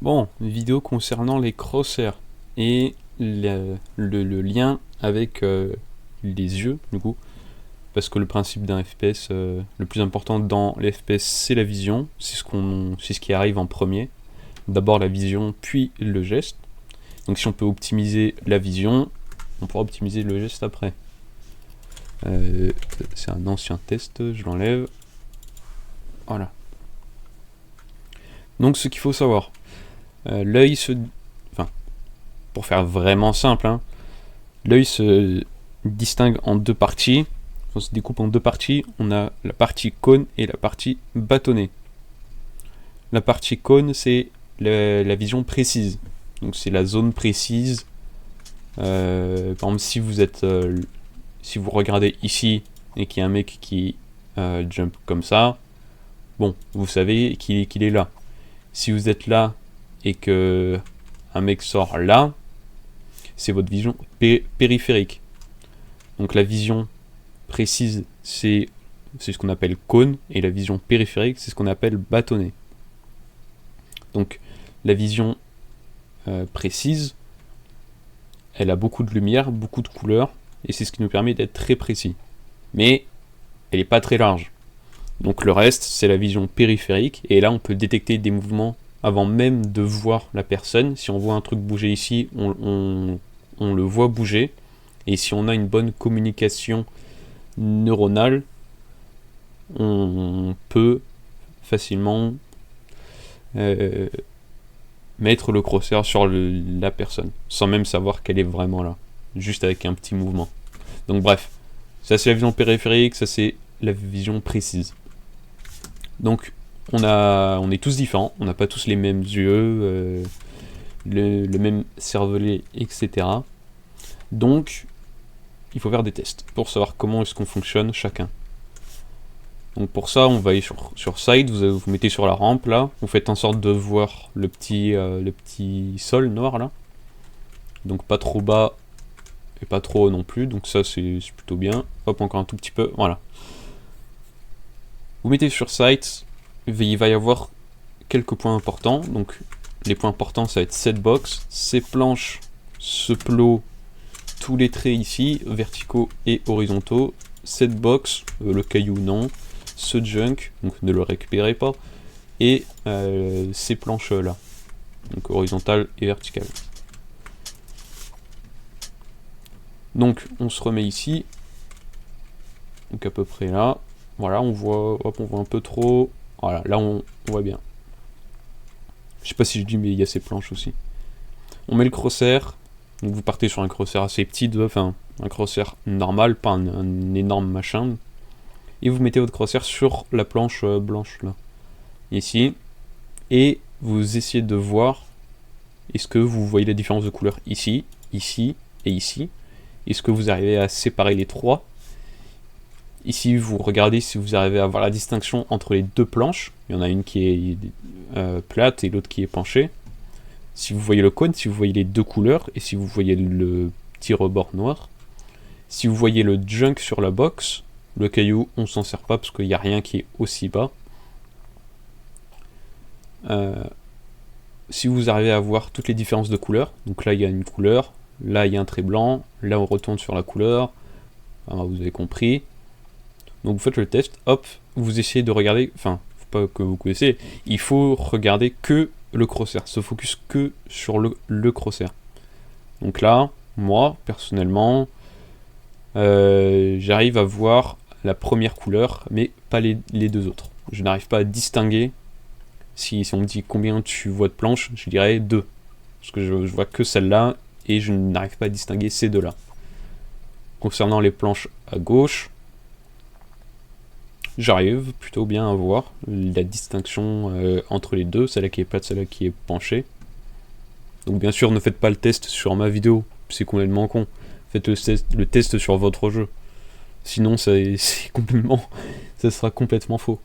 Bon, une vidéo concernant les crosshairs et le lien avec les yeux, du coup, parce que le principe d'un FPS, le plus important dans les FPS, c'est la vision, c'est ce qui arrive en premier. D'abord la vision, puis le geste. Donc si on peut optimiser la vision, on pourra optimiser le geste après. C'est un ancien test, je l'enlève. Voilà. Donc ce qu'il faut savoir, l'œil se... Enfin, pour faire vraiment simple, hein, l'œil se distingue en deux parties. On se découpe en deux parties. On a la partie cône et la partie bâtonnée. La partie cône, c'est la vision précise. Donc c'est la zone précise. Par exemple, si vous regardez ici et qu'il y a un mec qui jump comme ça, bon, vous savez qu'il est là. Si vous êtes là et que un mec sort là, c'est votre vision périphérique. Donc la vision précise, c'est ce qu'on appelle cône, et la vision périphérique, c'est ce qu'on appelle bâtonnet. Donc la vision précise, elle a beaucoup de lumière, beaucoup de couleurs, et c'est ce qui nous permet d'être très précis. Mais elle n'est pas très large. Donc le reste, c'est la vision périphérique, et là on peut détecter des mouvements avant même de voir la personne. Si on voit un truc bouger ici, on le voit bouger, et si on a une bonne communication neuronale, on peut facilement mettre le crosshair sur la personne, sans même savoir qu'elle est vraiment là, juste avec un petit mouvement. Donc bref, ça c'est la vision périphérique, ça c'est la vision précise. Donc on est tous différents, on n'a pas tous les mêmes yeux, le même cervelet, etc. Donc il faut faire des tests pour savoir comment est-ce qu'on fonctionne chacun. Donc pour ça, on va aller sur Side, vous mettez sur la rampe là, vous faites en sorte de voir le petit sol noir là. Donc pas trop bas et pas trop haut non plus, donc ça c'est plutôt bien. Hop, encore un tout petit peu, voilà. Vous mettez sur Site, il va y avoir quelques points importants. Donc les points importants, ça va être cette box, ces planches, ce plot, tous les traits ici, verticaux et horizontaux, cette box, le caillou non, ce junk, donc ne le récupérez pas, et ces planches là, donc horizontales et verticales. Donc on se remet ici, donc à peu près là, voilà, on voit un peu trop, voilà, là on voit bien. Je sais pas si je dis, mais il y a ces planches aussi. On met le crosshair, donc vous partez sur un crosshair assez petit, enfin un crosshair normal, pas un énorme machin, et vous mettez votre crosshair sur la planche blanche là, ici, et vous essayez de voir est-ce que vous voyez la différence de couleur ici, ici et ici. Est-ce que vous arrivez à séparer les trois? Ici vous regardez si vous arrivez à voir la distinction entre les deux planches. Il y en a une qui est plate et l'autre qui est penchée. Si vous voyez le cône, si vous voyez les deux couleurs, et si vous voyez le petit rebord noir. Si vous voyez le junk sur la box, le caillou on s'en sert pas parce qu'il n'y a rien qui est aussi bas. Si vous arrivez à voir toutes les différences de couleurs, donc là il y a une couleur, là il y a un trait blanc, là on retourne sur la couleur, alors vous avez compris. Donc vous faites le test, hop, vous essayez de regarder, enfin, faut pas que vous connaissez, il faut regarder que le crosshair, se focus que sur le crosshair. Donc là, moi, personnellement, j'arrive à voir la première couleur, mais pas les deux autres. Je n'arrive pas à distinguer. Si on me dit combien tu vois de planches, je dirais 2. Parce que je vois que celle-là, et je n'arrive pas à distinguer ces deux-là. Concernant les planches à gauche, j'arrive plutôt bien à voir la distinction entre les deux, celle-là qui est plate, celle-là qui est penchée. Donc bien sûr, ne faites pas le test sur ma vidéo, c'est complètement con. Faites le test sur votre jeu. Sinon, ça sera complètement faux.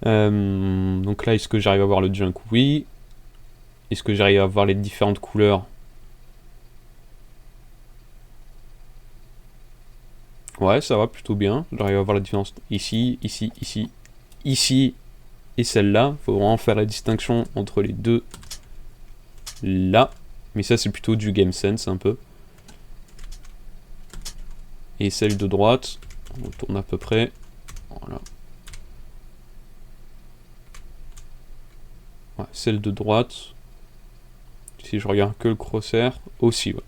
Donc là, est-ce que j'arrive à voir le junk? Oui. Est-ce que j'arrive à voir les différentes couleurs? Ouais, ça va plutôt bien. J'arrive à voir la différence ici, ici, ici, ici. et celle-là. Il faut vraiment faire la distinction entre les deux là. Mais ça, c'est plutôt du game sense un peu. Et celle de droite, on tourne à peu près. Voilà. Ouais, celle de droite, si je regarde que le crosshair, aussi. Ouais.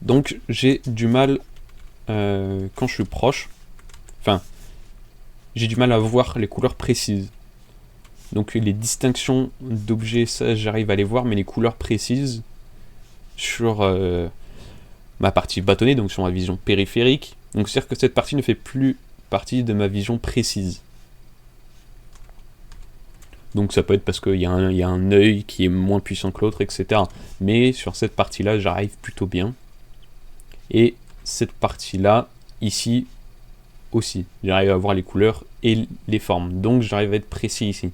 Donc j'ai du mal quand je suis proche. Enfin, j'ai du mal à voir les couleurs précises. Donc les distinctions d'objets, ça j'arrive à les voir, mais les couleurs précises sur ma partie bâtonnée, donc sur ma vision périphérique. Donc c'est-à-dire que cette partie ne fait plus partie de ma vision précise. Donc ça peut être parce qu'il y a un œil qui est moins puissant que l'autre, etc. Mais sur cette partie-là, j'arrive plutôt bien. Et cette partie-là, ici, aussi. J'arrive à voir les couleurs et les formes. Donc j'arrive à être précis ici.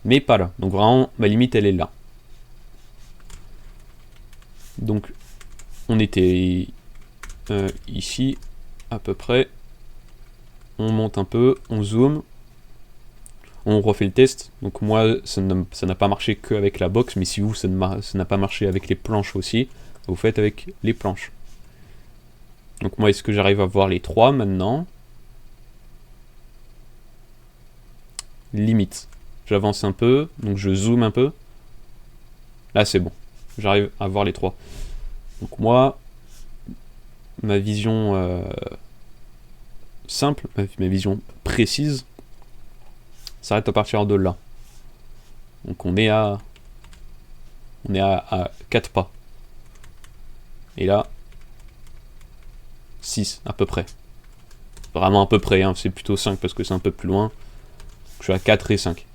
Mais pas là. Donc vraiment, ma limite, elle est là. Donc, on était ici, à peu près. On monte un peu, on zoome. On refait le test. Donc moi, ça n'a pas marché qu'avec la box, mais si vous, ça n'a pas marché avec les planches aussi, vous faites avec les planches. Donc moi, est-ce que j'arrive à voir les trois maintenant? Limite. J'avance un peu, donc je zoome un peu. Là, c'est bon. J'arrive à voir les trois. Donc moi, ma vision simple, ma vision précise, s'arrête à partir de là. Donc on est à 4 pas. Et là, 6 à peu près. Vraiment à peu près, hein, c'est plutôt 5 parce que c'est un peu plus loin. Je suis à 4 et 5.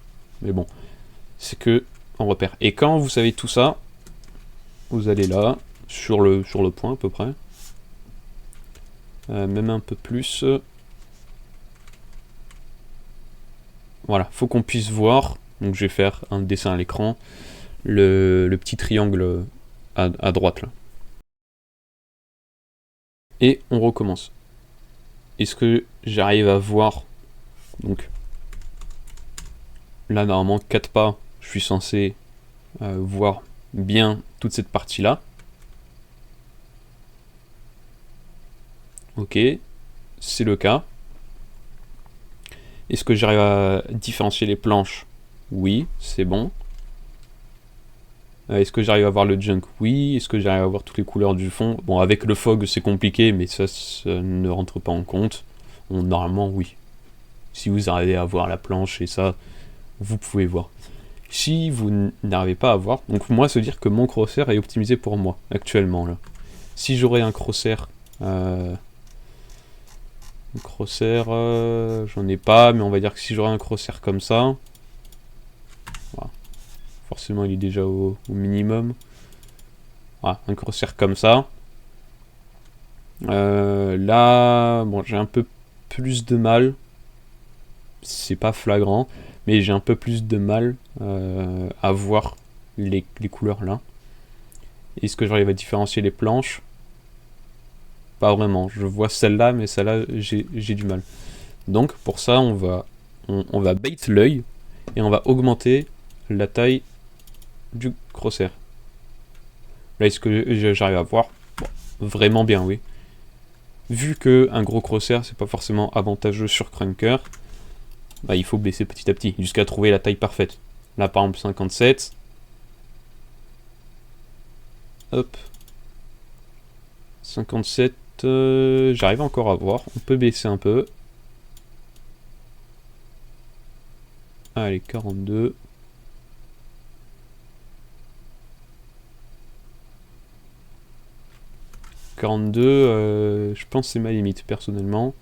Mais bon, c'est que en repère. Et quand vous savez tout ça, vous allez là, sur le point à peu près. Même un peu plus. Voilà, faut qu'on puisse voir. Donc je vais faire un dessin à l'écran. Le petit triangle à droite là. Et on recommence. Est-ce que j'arrive à voir? Donc là normalement 4 pas, je suis censé voir bien toute cette partie là. Ok, c'est le cas. Est-ce que j'arrive à différencier les planches? Oui, c'est bon. Est-ce que j'arrive à voir le junk? Oui. Est-ce que j'arrive à voir toutes les couleurs du fond? Bon, avec le fog, c'est compliqué, mais ça ne rentre pas en compte. Normalement, oui. Si vous arrivez à voir la planche et ça, vous pouvez voir. Si vous n'arrivez pas à voir, donc moi, se dire que mon crosshair est optimisé pour moi, actuellement, là. Si j'aurais un crosshair... j'en ai pas, mais on va dire que si j'aurais un crosshair comme ça... Voilà. Forcément, il est déjà au minimum. Voilà, un crosshair comme ça. Là, bon, j'ai un peu plus de mal. C'est pas flagrant, mais j'ai un peu plus de mal à voir les couleurs là. Est-ce que j'arrive à différencier les planches? Pas vraiment. Je vois celle-là, mais celle-là, j'ai du mal. Donc, pour ça, on va bait l'œil et on va augmenter la taille du crosshair. Là, est-ce que j'arrive à voir? Bon, vraiment bien, oui. Vu que un gros crosshair, c'est pas forcément avantageux sur Krunker, bah, il faut baisser petit à petit, jusqu'à trouver la taille parfaite. Là, par exemple, 57. Hop. 57, j'arrive encore à voir. On peut baisser un peu. Allez, 42. Je pense que c'est ma limite, personnellement.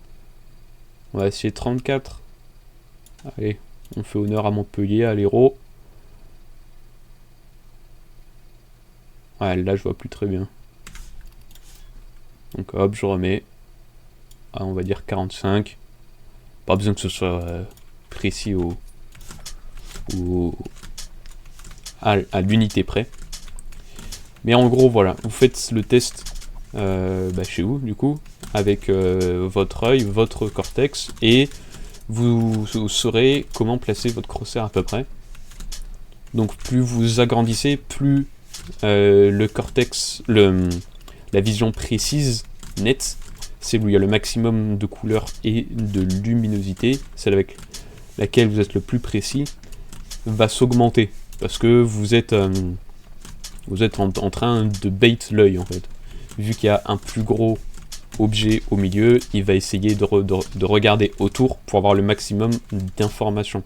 On va essayer 34. Allez, on fait honneur à Montpellier, à l'Hérault. Ouais, là, je vois plus très bien. Donc, hop, je remets. Ah, on va dire 45. Pas besoin que ce soit précis à l'unité près. Mais en gros, voilà, vous faites le test chez vous, du coup, avec votre œil, votre cortex, et vous saurez comment placer votre crosshair à peu près. Donc plus vous agrandissez, plus le cortex, la vision précise, nette, c'est où il y a le maximum de couleurs et de luminosité, celle avec laquelle vous êtes le plus précis, va s'augmenter. Parce que vous êtes en train de bait l'œil en fait. Vu qu'il y a un plus gros objet au milieu, il va essayer de regarder autour pour avoir le maximum d'informations.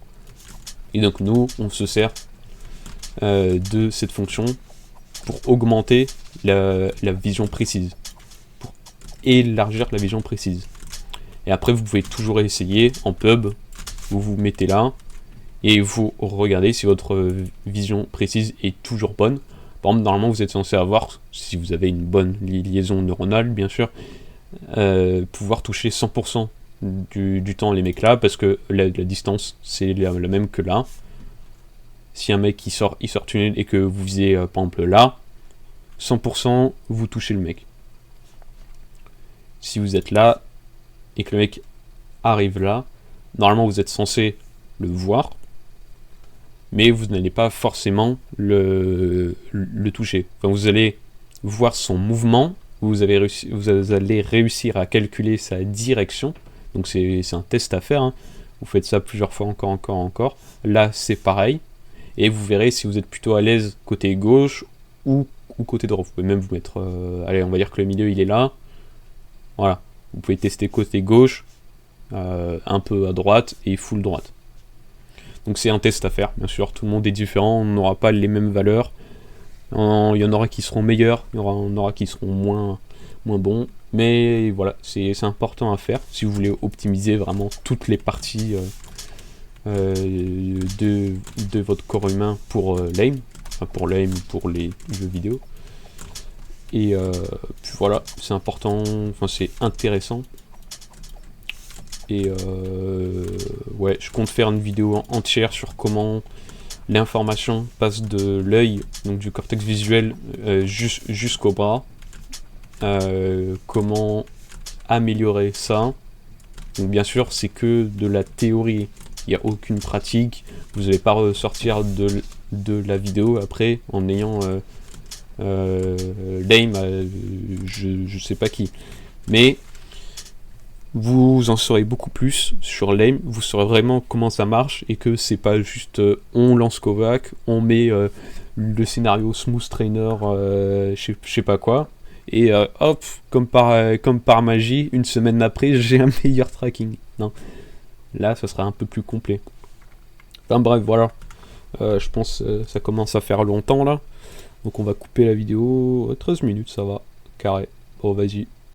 Et donc nous, on se sert de cette fonction pour augmenter la vision précise, pour élargir la vision précise. Et après vous pouvez toujours essayer en pub, vous vous mettez là et vous regardez si votre vision précise est toujours bonne. Par exemple, normalement vous êtes censé avoir, si vous avez une bonne liaison neuronale bien sûr, pouvoir toucher 100% du temps les mecs là, parce que la distance c'est la même que là. Si un mec il sort tunnel et que vous visez par exemple là, 100% vous touchez le mec. Si vous êtes là et que le mec arrive là, normalement vous êtes censé le voir, mais vous n'allez pas forcément le toucher. Enfin, vous allez voir son mouvement, vous allez réussir à calculer sa direction, donc c'est un test à faire, hein. Vous faites ça plusieurs fois encore. Là c'est pareil. Et vous verrez si vous êtes plutôt à l'aise côté gauche ou côté droit. Vous pouvez même vous mettre... allez, on va dire que le milieu, il est là. Voilà. Vous pouvez tester côté gauche, un peu à droite et full droite. Donc c'est un test à faire, bien sûr. Tout le monde est différent, on n'aura pas les mêmes valeurs. Il y en aura qui seront meilleurs, il y en aura qui seront moins bons. Mais voilà, c'est important à faire si vous voulez optimiser vraiment toutes les parties... de votre corps humain pour l'aim, enfin pour l'aim ou pour les jeux vidéo. Et puis voilà, c'est important, enfin c'est intéressant. Et ouais, je compte faire une vidéo entière sur comment l'information passe de l'œil, donc du cortex visuel, jusqu'au bras. Comment améliorer ça. Donc bien sûr, c'est que de la théorie. Il n'y a aucune pratique, vous n'allez pas ressortir de la vidéo après en ayant l'aim je sais pas qui. Mais vous en saurez beaucoup plus sur l'aim, vous saurez vraiment comment ça marche et que c'est pas juste on lance Kovac, on met le scénario Smooth Trainer, je sais pas quoi, et hop, comme par magie, une semaine après, j'ai un meilleur tracking. Non. Là, ça sera un peu plus complet. Enfin bref, voilà. Je pense que ça commence à faire longtemps là. Donc on va couper la vidéo. 13 minutes, ça va. Carré. Bon, vas-y.